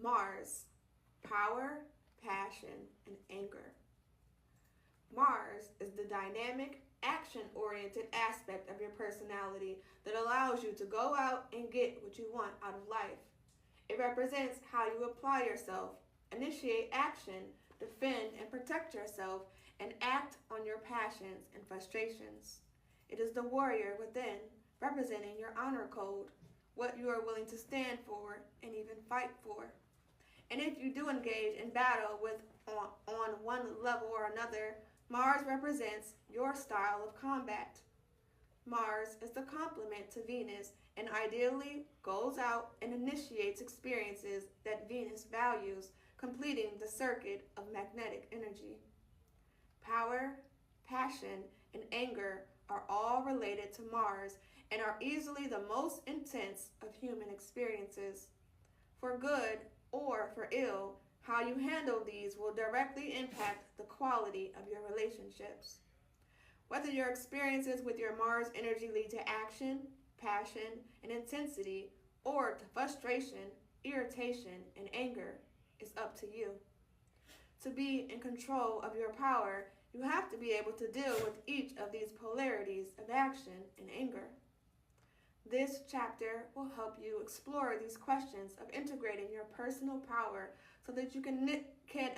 Mars, power, passion, and anger. Mars is the dynamic, action-oriented aspect of your personality that allows you to go out and get what you want out of life. It represents how you apply yourself, initiate action, defend and protect yourself, and act on your passions and frustrations. It is the warrior within, representing your honor code, what you are willing to stand for and even fight for. And if you do engage in battle with on one level or another, Mars represents your style of combat. Mars is the complement to Venus and ideally goes out and initiates experiences that Venus values, completing the circuit of magnetic energy. Power, passion, and anger are all related to Mars and are easily the most intense of human experiences. For good or for ill, how you handle these will directly impact the quality of your relationships. Whether your experiences with your Mars energy lead to action, passion, and intensity, or to frustration, irritation, and anger, is up to you. To be in control of your power, you have to be able to deal with each of these polarities of action and anger. This chapter will help you explore these questions of integrating your personal power so that you can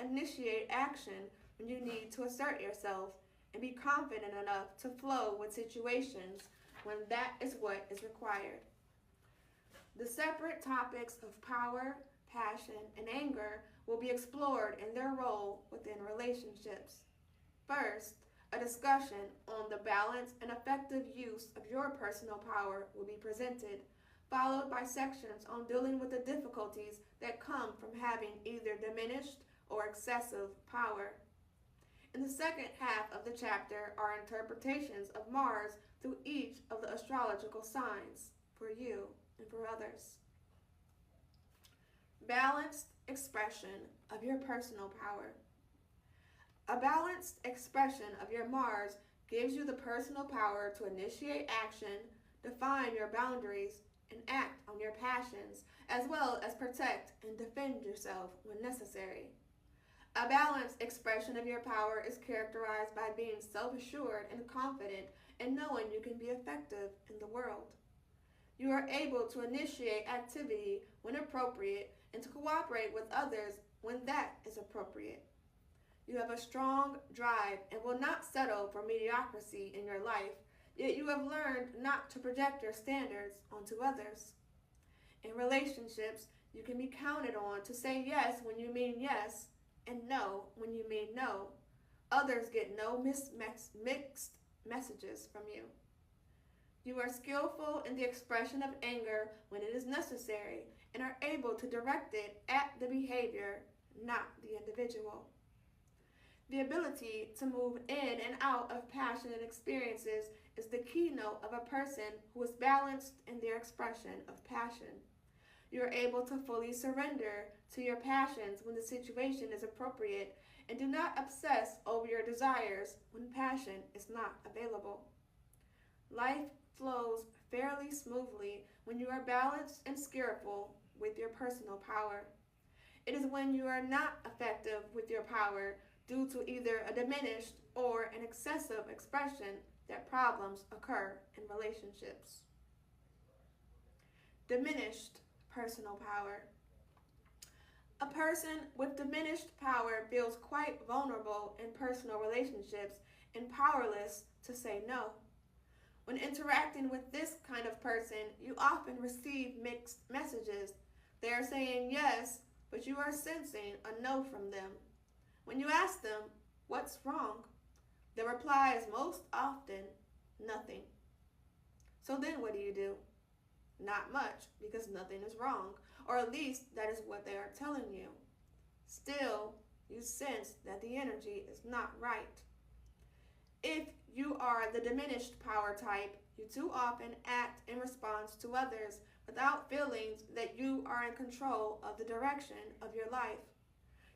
initiate action when you need to assert yourself and be confident enough to flow with situations when that is what is required. The separate topics of power, passion, and anger will be explored in their role within relationships. First, a discussion on the balance and effective use of your personal power will be presented, followed by sections on dealing with the difficulties that come from having either diminished or excessive power. In the second half of the chapter are interpretations of Mars through each of the astrological signs for you and for others. Balanced expression of your personal power. A balanced expression of your Mars gives you the personal power to initiate action, define your boundaries, and act on your passions, as well as protect and defend yourself when necessary. A balanced expression of your power is characterized by being self-assured and confident and knowing you can be effective in the world. You are able to initiate activity when appropriate and to cooperate with others when that is appropriate. You have a strong drive and will not settle for mediocrity in your life, yet you have learned not to project your standards onto others. In relationships, you can be counted on to say yes when you mean yes and no when you mean no. Others get no mixed messages from you. You are skillful in the expression of anger when it is necessary and are able to direct it at the behavior, not the individual. The ability to move in and out of passionate experiences is the keynote of a person who is balanced in their expression of passion. You are able to fully surrender to your passions when the situation is appropriate and do not obsess over your desires when passion is not available. Life flows fairly smoothly when you are balanced and skillful with your personal power. It is when you are not effective with your power due to either a diminished or an excessive expression that problems occur in relationships. Diminished personal power. A person with diminished power feels quite vulnerable in personal relationships and powerless to say no. When interacting with this kind of person, you often receive mixed messages. They are saying yes, but you are sensing a no from them. When you ask them, "What's wrong?" the reply is most often, "Nothing." So then what do? Not much, because nothing is wrong, or at least that is what they are telling you. Still, you sense that the energy is not right. If you are the diminished power type, you too often act in response to others without feeling that you are in control of the direction of your life.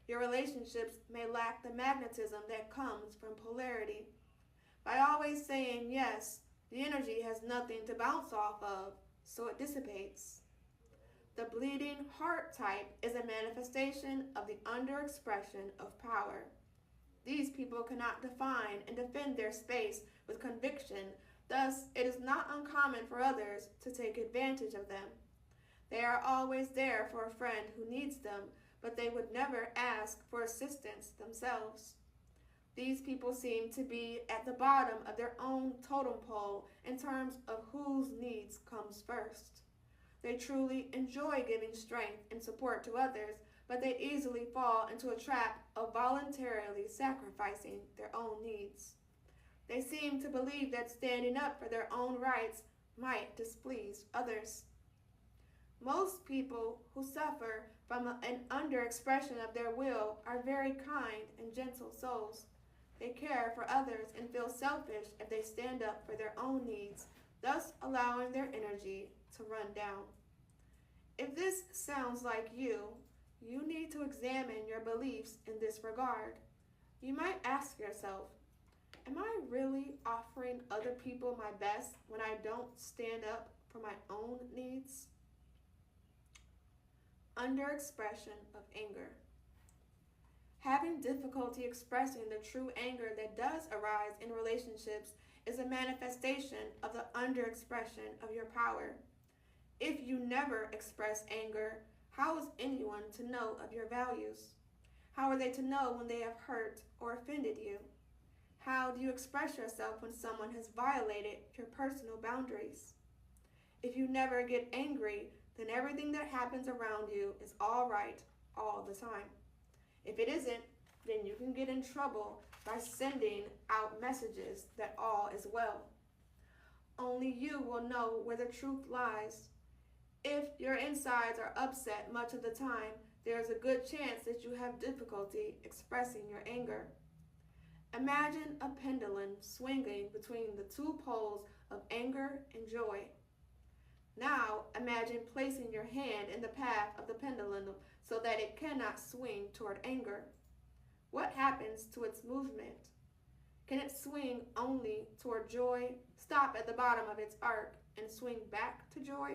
Your relationships may lack the magnetism that comes from polarity. By always saying yes, the energy has nothing to bounce off of, so it dissipates. The bleeding heart type is a manifestation of the underexpression of power. These people cannot define and defend their space with conviction, thus, it is not uncommon for others to take advantage of them. They are always there for a friend who needs them, but they would never ask for assistance themselves. These people seem to be at the bottom of their own totem pole in terms of whose needs comes first. They truly enjoy giving strength and support to others, but they easily fall into a trap of voluntarily sacrificing their own needs. They seem to believe that standing up for their own rights might displease others. Most people who suffer from an underexpression of their will are very kind and gentle souls. They care for others and feel selfish if they stand up for their own needs, thus allowing their energy to run down. If this sounds like you need to examine your beliefs in this regard. You might ask yourself, am I really offering other people my best when I don't stand up for my own needs? Underexpression of anger. Having difficulty expressing the true anger that does arise in relationships is a manifestation of the underexpression of your power. If you never express anger, how is anyone to know of your values? How are they to know when they have hurt or offended you? How do you express yourself when someone has violated your personal boundaries? If you never get angry, then everything that happens around you is all right all the time. If it isn't, then you can get in trouble by sending out messages that all is well. Only you will know where the truth lies. If your insides are upset much of the time, there is a good chance that you have difficulty expressing your anger. Imagine a pendulum swinging between the two poles of anger and joy. Now imagine placing your hand in the path of the pendulum so that it cannot swing toward anger. What happens to its movement? Can it swing only toward joy, stop at the bottom of its arc, and swing back to joy?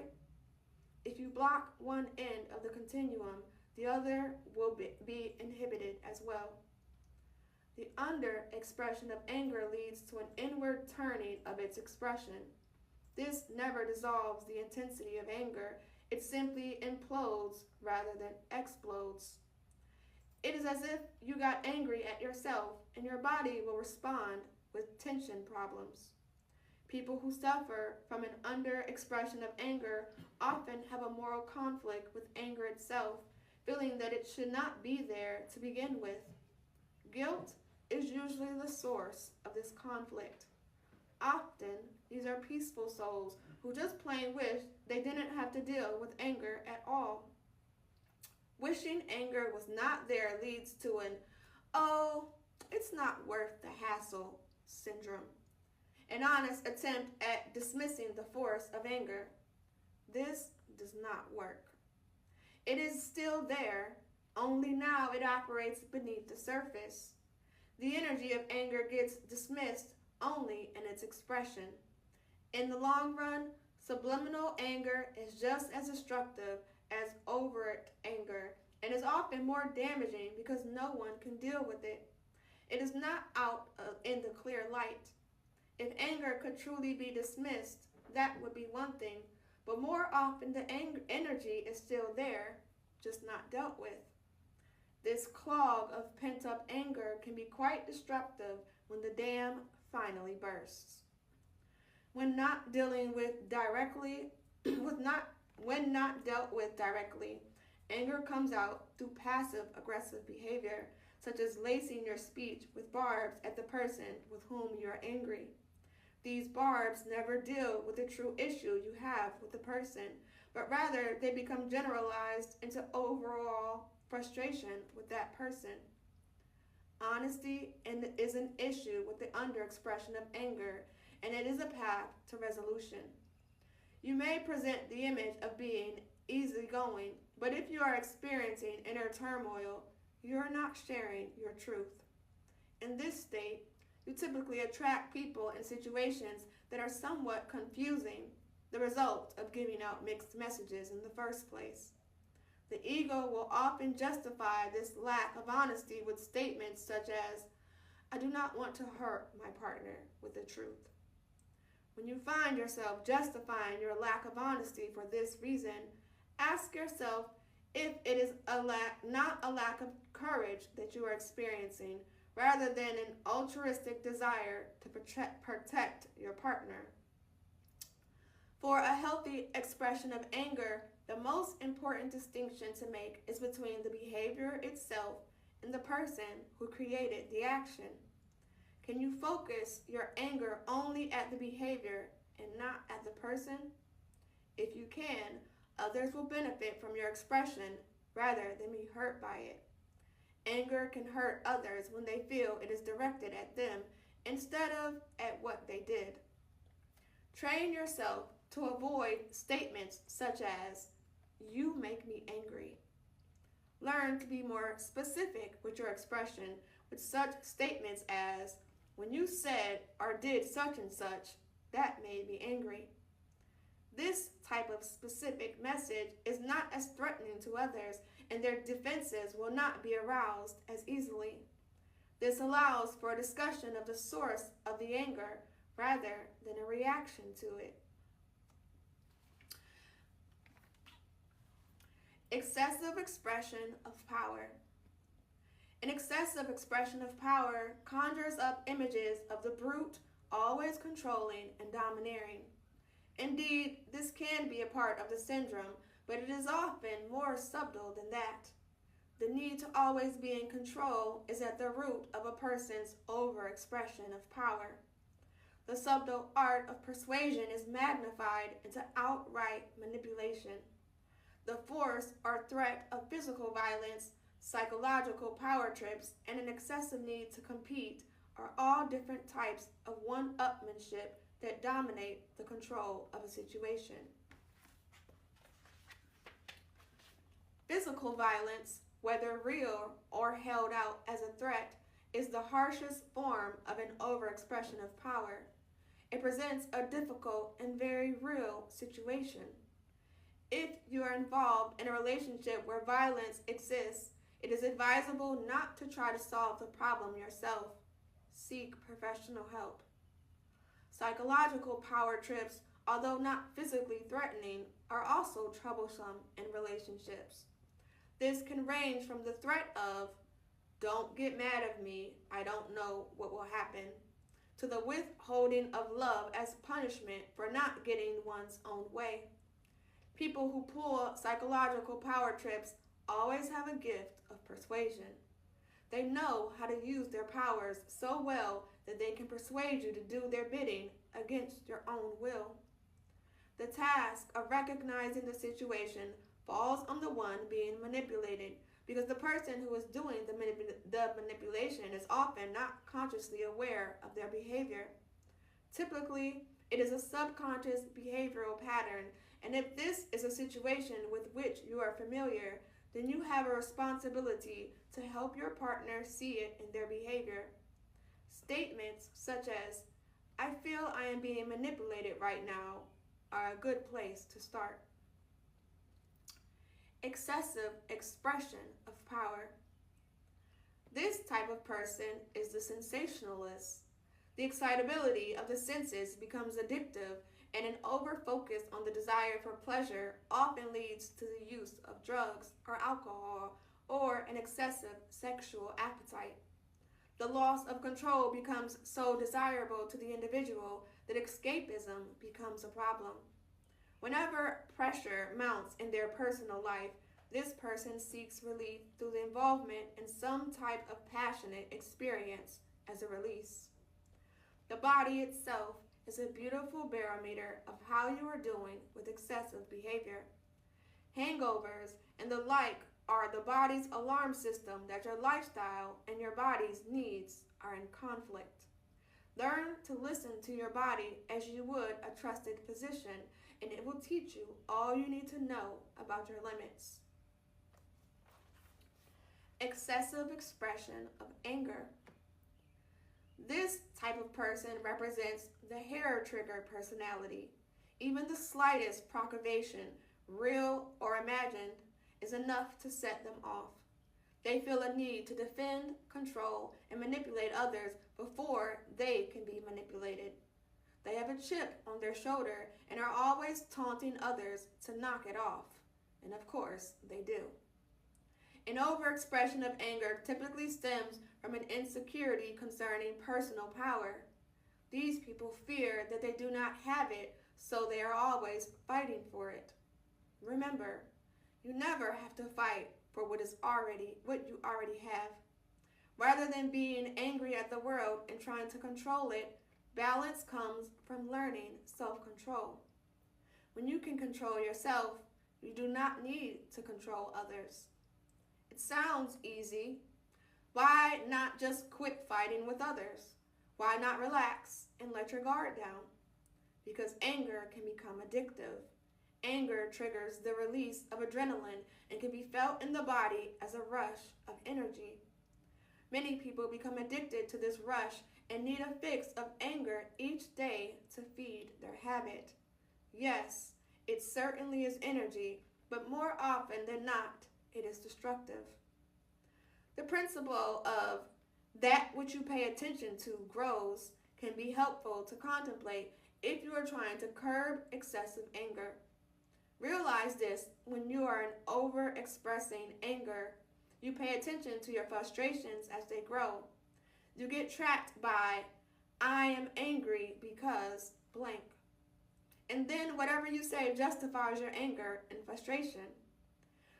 If you block one end of the continuum, the other will be inhibited as well. The under-expression of anger leads to an inward turning of its expression. This never dissolves the intensity of anger. It simply implodes rather than explodes. It is as if you got angry at yourself, and your body will respond with tension problems. People who suffer from an under-expression of anger often have a moral conflict with anger itself, feeling that it should not be there to begin with. Guilt is usually the source of this conflict. Often, these are peaceful souls who just plain wish they didn't have to deal with anger at all. Wishing anger was not there leads to an, oh, it's not worth the hassle syndrome. An honest attempt at dismissing the force of anger. This does not work. It is still there, only now it operates beneath the surface. The energy of anger gets dismissed only in its expression. In the long run, subliminal anger is just as destructive as overt anger and is often more damaging because no one can deal with it. It is not out in the clear light. If anger could truly be dismissed, that would be one thing, but more often the energy is still there, just not dealt with. This clog of pent-up anger can be quite destructive when the dam finally bursts. When not dealt with directly, anger comes out through passive-aggressive behavior, such as lacing your speech with barbs at the person with whom you are angry. These barbs never deal with the true issue you have with the person, but rather they become generalized into overall frustration with that person. Honesty is an issue with the underexpression of anger, and it is a path to resolution. You may present the image of being easygoing, but if you are experiencing inner turmoil, you are not sharing your truth. In this state, you typically attract people and situations that are somewhat confusing. the result of giving out mixed messages in the first place. The ego will often justify this lack of honesty with statements such as, I do not want to hurt my partner with the truth. When you find yourself justifying your lack of honesty for this reason, ask yourself if it is not a lack of courage that you are experiencing, rather than an altruistic desire to protect your partner. For a healthy expression of anger, the most important distinction to make is between the behavior itself and the person who created the action. Can you focus your anger only at the behavior and not at the person? If you can, others will benefit from your expression rather than be hurt by it. Anger can hurt others when they feel it is directed at them instead of at what they did. Train yourself to avoid statements such as, you make me angry. Learn to be more specific with your expression with such statements as, when you said or did such and such, that made me angry. This type of specific message is not as threatening to others, and their defenses will not be aroused as easily. This allows for a discussion of the source of the anger rather than a reaction to it. Excessive expression of power. An excessive expression of power conjures up images of the brute always controlling and domineering. Indeed, this can be a part of the syndrome, but it is often more subtle than that. The need to always be in control is at the root of a person's overexpression of power. The subtle art of persuasion is magnified into outright manipulation. The force or threat of physical violence, psychological power trips, and an excessive need to compete are all different types of one-upmanship that dominate the control of a situation. Physical violence, whether real or held out as a threat, is the harshest form of an overexpression of power. It presents a difficult and very real situation. If you are involved in a relationship where violence exists, it is advisable not to try to solve the problem yourself. Seek professional help. Psychological power trips, although not physically threatening, are also troublesome in relationships. This can range from the threat of, don't get mad at me, I don't know what will happen, to the withholding of love as punishment for not getting one's own way. People who pull psychological power trips always have a gift of persuasion. They know how to use their powers so well that they can persuade you to do their bidding against your own will. The task of recognizing the situation falls on the one being manipulated, because the person who is doing the manipulation is often not consciously aware of their behavior. Typically, it is a subconscious behavioral pattern, and if this is a situation with which you are familiar, then you have a responsibility to help your partner see it in their behavior. Statements such as, I feel I am being manipulated right now, are a good place to start. Excessive expression of power. This type of person is the sensationalist. The excitability of the senses becomes addictive, and an over-focus on the desire for pleasure often leads to the use of drugs or alcohol or an excessive sexual appetite. The loss of control becomes so desirable to the individual that escapism becomes a problem. Whenever pressure mounts in their personal life, this person seeks relief through the involvement in some type of passionate experience as a release. The body itself is a beautiful barometer of how you are doing with excessive behavior. Hangovers and the like are the body's alarm system that your lifestyle and your body's needs are in conflict. Learn to listen to your body as you would a trusted physician, and it will teach you all you need to know about your limits. Excessive expression of anger. This type of person represents the hair trigger personality. Even the slightest provocation, real or imagined, is enough to set them off. They feel a need to defend, control, and manipulate others before they can be manipulated. They have a chip on their shoulder and are always taunting others to knock it off. And of course, they do. An overexpression of anger typically stems from an insecurity concerning personal power. These people fear that they do not have it, so they are always fighting for it. Remember, you never have to fight for what you already have. Rather than being angry at the world and trying to control it, balance comes from learning self-control. When you can control yourself, you do not need to control others. It sounds easy. Why not just quit fighting with others? Why not relax and let your guard down? Because anger can become addictive. Anger triggers the release of adrenaline and can be felt in the body as a rush of energy. Many people become addicted to this rush and need a fix of anger each day to feed their habit. Yes, it certainly is energy, but more often than not, it is destructive. The principle of that which you pay attention to grows can be helpful to contemplate if you are trying to curb excessive anger. Realize this: when you are over-expressing anger, you pay attention to your frustrations as they grow. You get trapped by, I am angry because blank. And then whatever you say justifies your anger and frustration.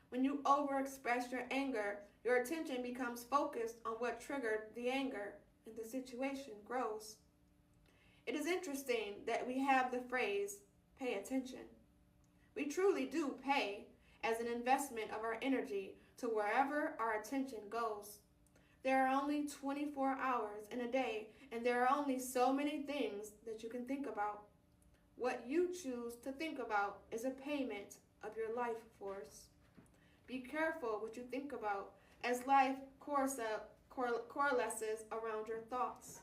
When you overexpress your anger, your attention becomes focused on what triggered the anger, and the situation grows. It is interesting that we have the phrase, pay attention. We truly do pay as an investment of our energy to wherever our attention goes. There are only 24 hours in a day, and there are only so many things that you can think about. What you choose to think about is a payment of your life force. Be careful what you think about, as life coalesces around your thoughts.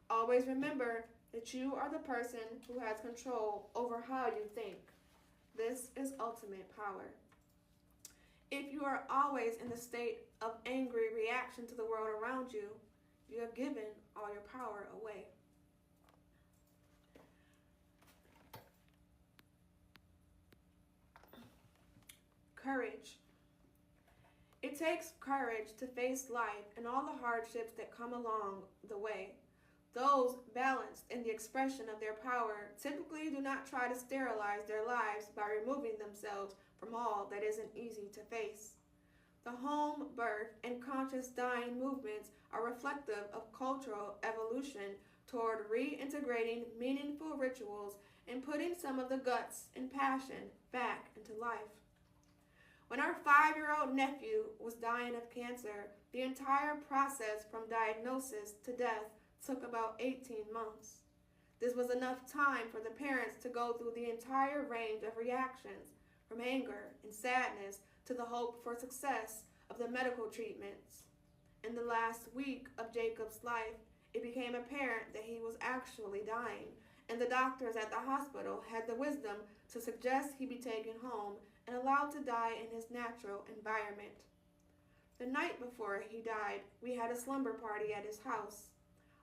Always remember that you are the person who has control over how you think. This is ultimate power. If you are always in the state of angry reaction to the world around you, you have given all your power away. Courage. It takes courage to face life and all the hardships that come along the way. Those balanced in the expression of their power typically do not try to sterilize their lives by removing themselves from all that isn't easy to face. The home, birth, and conscious dying movements are reflective of cultural evolution toward reintegrating meaningful rituals and putting some of the guts and passion back into life. When our 5-year-old nephew was dying of cancer, the entire process from diagnosis to death took about 18 months. This was enough time for the parents to go through the entire range of reactions, from anger and sadness to the hope for success of the medical treatments. In the last week of Jacob's life, it became apparent that he was actually dying, and the doctors at the hospital had the wisdom to suggest he be taken home and allowed to die in his natural environment. The night before he died, we had a slumber party at his house.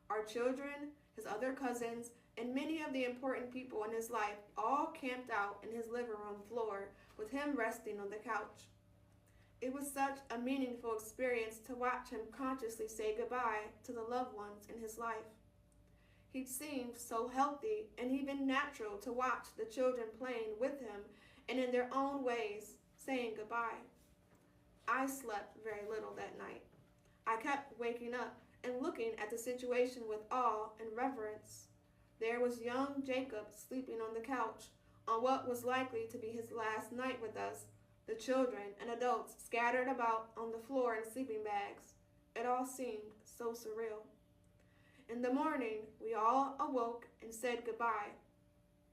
Our children, his other cousins, and many of the important people in his life all camped out in his living room floor with him resting on the couch. It was such a meaningful experience to watch him consciously say goodbye to the loved ones in his life. He seemed so healthy and even natural to watch the children playing with him and in their own ways saying goodbye. I slept very little that night. I kept waking up and looking at the situation with awe and reverence. There was young Jacob sleeping on the couch on what was likely to be his last night with us, the children and adults scattered about on the floor in sleeping bags. It all seemed so surreal. In the morning, we all awoke and said goodbye.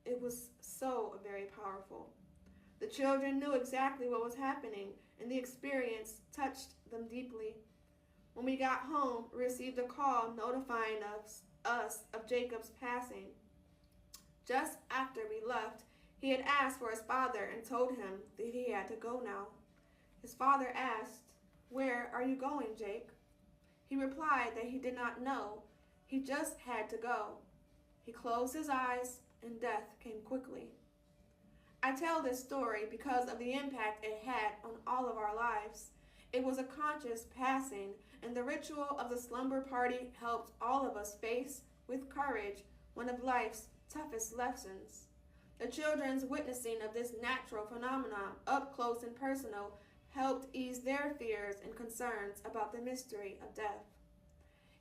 It was so very powerful. The children knew exactly what was happening, and the experience touched them deeply. When we got home, we received a call notifying us of Jacob's passing. Just after we left, He had asked for his father and told him that he had to go now. His father asked, "Where are you going, Jake?" He replied that he did not know. He just had to go. He closed his eyes and death came quickly. I tell this story because of the impact it had on all of our lives. It was a conscious passing, and the ritual of the slumber party helped all of us face, with courage, one of life's toughest lessons. The children's witnessing of this natural phenomenon, up close and personal, helped ease their fears and concerns about the mystery of death.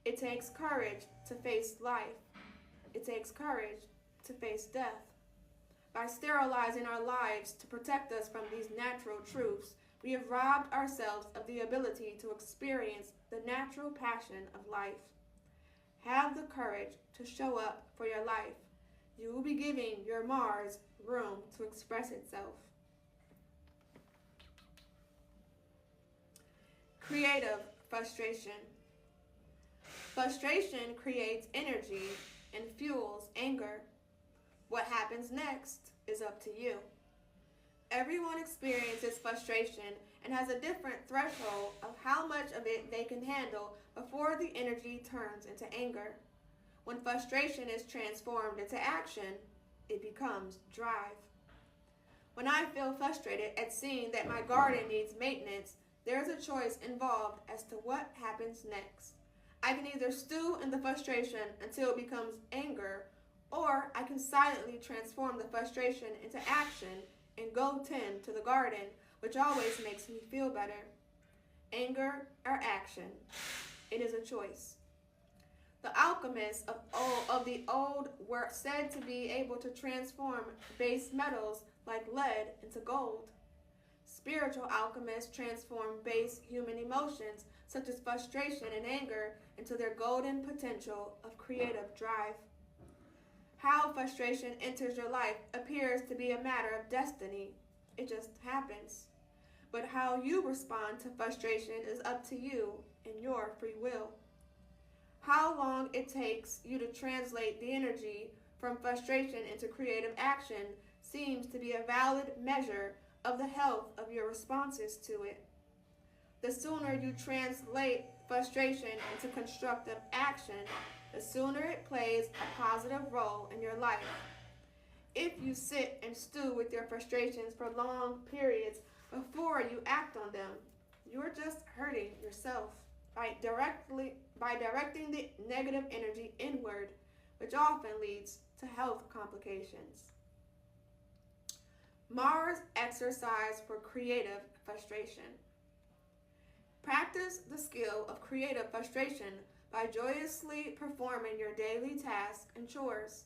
It takes courage to face life. It takes courage to face death. By sterilizing our lives to protect us from these natural truths, we have robbed ourselves of the ability to experience the natural passion of life. Have the courage to show up for your life. You will be giving your Mars room to express itself. Creative frustration. Frustration creates energy and fuels anger. What happens next is up to you. Everyone experiences frustration and has a different threshold of how much of it they can handle before the energy turns into anger. When frustration is transformed into action, it becomes drive. When I feel frustrated at seeing that my garden needs maintenance, there's a choice involved as to what happens next. I can either stew in the frustration until it becomes anger, or I can silently transform the frustration into action and go tend to the garden, which always makes me feel better. Anger or action? It is a choice. The alchemists of the old were said to be able to transform base metals like lead into gold. Spiritual alchemists transform base human emotions such as frustration and anger into their golden potential of creative drive. How frustration enters your life appears to be a matter of destiny. It just happens. But how you respond to frustration is up to you and your free will. How long it takes you to translate the energy from frustration into creative action seems to be a valid measure of the health of your responses to it. The sooner you translate frustration into constructive action, the sooner it plays a positive role in your life. If you sit and stew with your frustrations for long periods before you act on them, you're just hurting yourself by directing the negative energy inward, which often leads to health complications. Mars exercise for creative frustration. Practice the skill of creative frustration by joyously performing your daily tasks and chores.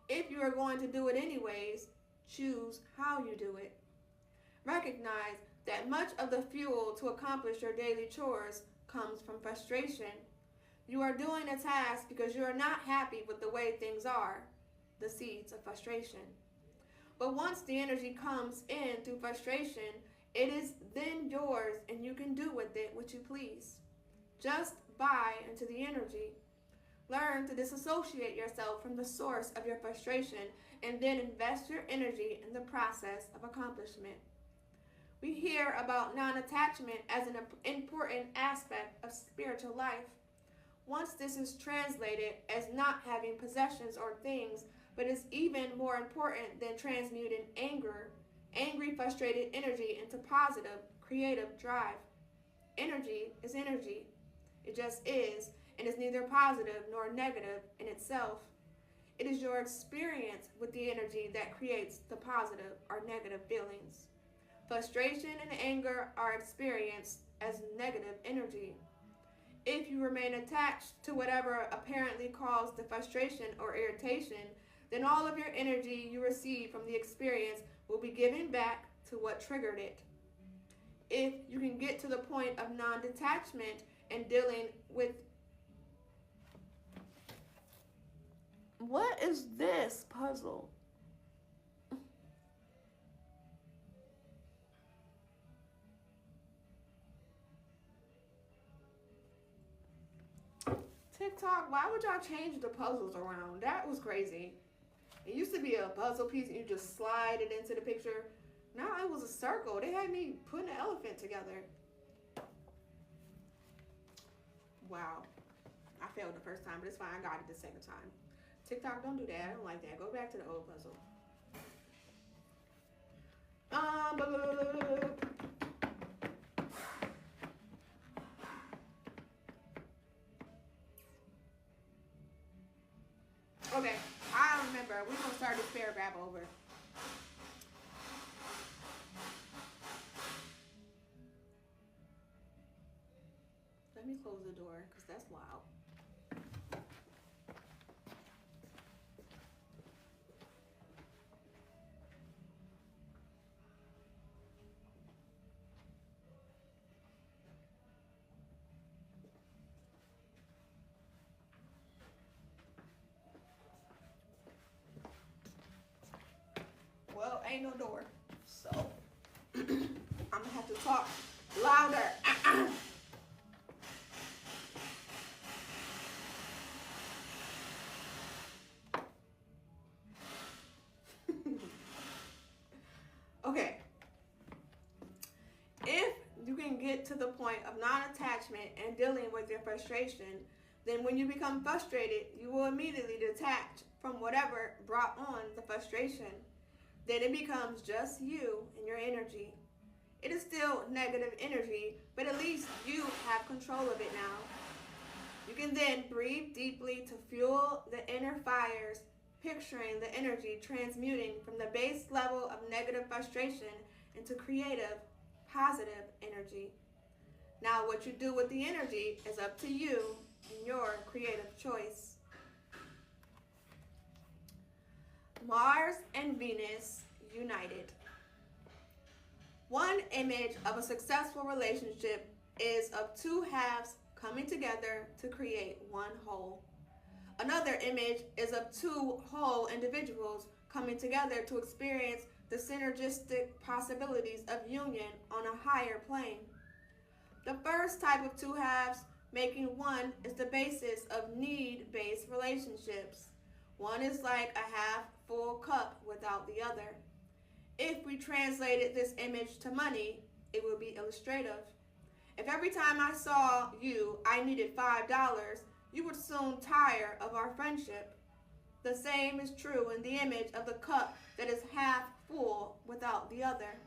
If you are going to do it anyways, choose how you do it. Recognize that much of the fuel to accomplish your daily chores comes from frustration. You are doing a task because you are not happy with the way things are, the seeds of frustration. But once the energy comes in through frustration, it is then yours and you can do with it what you please. Just buy into the energy. Learn to disassociate yourself from the source of your frustration and then invest your energy in the process of accomplishment. We hear about non-attachment as an important aspect of spiritual life. Once this is translated as not having possessions or things, but is even more important than transmuting angry, frustrated energy into positive, creative drive. Energy is energy. It just is, and is neither positive nor negative in itself. It is your experience with the energy that creates the positive or negative feelings. Frustration and anger are experienced as negative energy. If you remain attached to whatever apparently caused the frustration or irritation, then all of your energy you receive from the experience will be given back to what triggered it. If you can get to the point of non-detachment and dealing with... What is this puzzle? TikTok, why would y'all change the puzzles around? That was crazy. It used to be a puzzle piece and you just slide it into the picture. Now it was a circle. They had me putting an elephant together. Wow. I failed the first time, but it's fine. I got it the second time. TikTok, don't do that. I don't like that. Go back to the old puzzle. Okay, I remember. We're going to start this paragraph over. Let me close the door because that's loud. Well, ain't no door, so I'm gonna have to talk louder. Okay. If you can get to the point of non-attachment and dealing with your frustration, then when you become frustrated, you will immediately detach from whatever brought on the frustration. Then it becomes just you and your energy. It is still negative energy, but at least you have control of it now. You can then breathe deeply to fuel the inner fires, picturing the energy transmuting from the base level of negative frustration into creative, positive energy. Now, what you do with the energy is up to you and your creative choice. Mars and Venus united. One image of a successful relationship is of two halves coming together to create one whole. Another image is of two whole individuals coming together to experience the synergistic possibilities of union on a higher plane. The first type of two halves making one is the basis of need-based relationships. One is like a half-full cup without the other. If we translated this image to money, it would be illustrative. If every time I saw you, I needed $5, you would soon tire of our friendship. The same is true in the image of the cup that is half full without the other.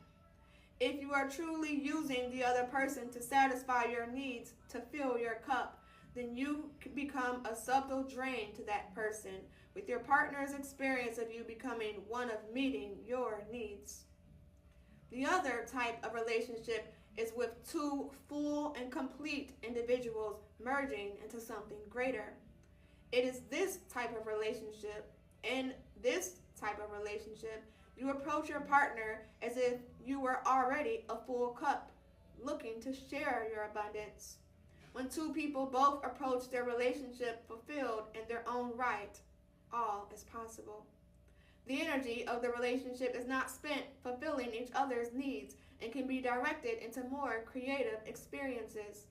If you are truly using the other person to satisfy your needs to fill your cup, then you become a subtle drain to that person, with your partner's experience of you becoming one of meeting your needs. The other type of relationship is with two full and complete individuals merging into something greater. It is this type of relationship. In this type of relationship, you approach your partner as if you were already a full cup, looking to share your abundance. When two people both approach their relationship fulfilled in their own right, all is possible. The energy of the relationship is not spent fulfilling each other's needs and can be directed into more creative experiences.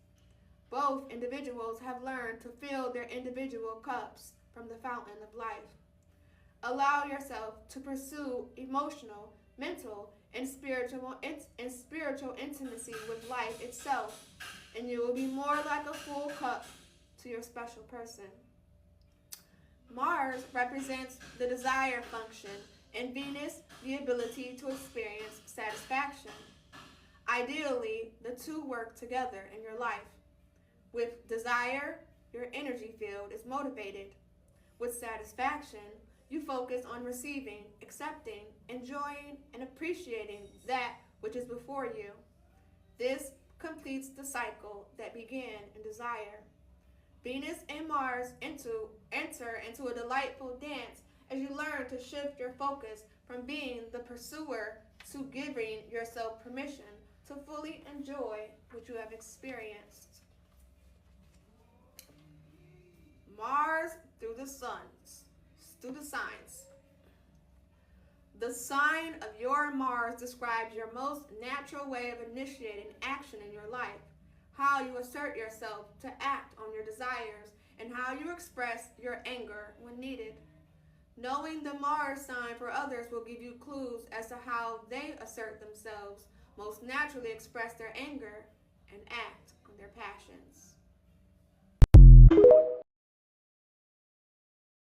Both individuals have learned to fill their individual cups from the fountain of life. Allow yourself to pursue emotional, mental, and spiritual intimacy with life itself, and you will be more like a full cup to your special person. Mars represents the desire function, and Venus the ability to experience satisfaction. Ideally, the two work together in your life. With desire, your energy field is motivated. With satisfaction, you focus on receiving, accepting, enjoying, and appreciating that which is before you. This completes the cycle that began in desire. Venus and Mars enter into a delightful dance as you learn to shift your focus from being the pursuer to giving yourself permission to fully enjoy what you have experienced. Mars through the signs. The sign of your Mars describes your most natural way of initiating action in your life, how you assert yourself to act on your desires, and how you express your anger when needed. Knowing the Mars sign for others will give you clues as to how they assert themselves, most naturally express their anger, and act on their passion.